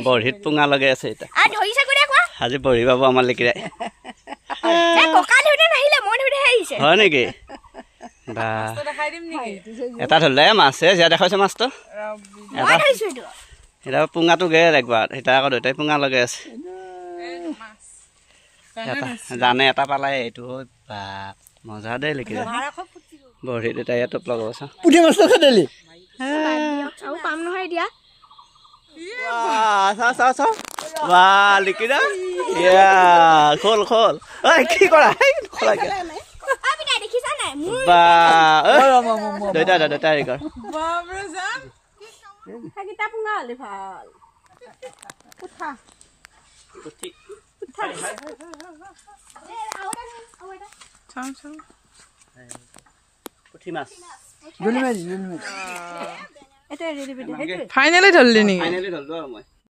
বৰহিত পুঙা লগাই আছে এটা আ ধৰিছে কোনে কোৱা আজি বৰহি বাবু আমাৰ লিকিৰাই এ ককাল হইতে নাহিলে মন হইতে আহিছে হয় নেকি বা দেখাই দিম নেকি এটা ধৰলে মাছে জিয়া দেখাইছে মাছটো মই ধৰিছো এইটো এটা পুঙাটো গে একবাৰ এটা আকৌ দুটাই পুঙা লগাই আছে জানে এটা পালাই এইটো বা মজা দে লিকিৰাই বৰহিত এটা ইয়াত টোপ লগাব চা পুঠি মাছ খাদেলি আৰু পাম নহয় দিয়া চাও বা লিকিৰা ইয়া খোল খোল ঐ কি কৰা খোলা কে আ বিনা দেখিছা নাই মোৰ বা দুটা কৰ বাবৰে জান হাগিতা পুঙা হলে ভাল উঠা পুঠি চাও পুঠি মাছ জুলি মাছ এটা ৰেডি বিডি ফাইনালি ধৰলি নেকি ফাইনেলি ধৰলো আৰু মই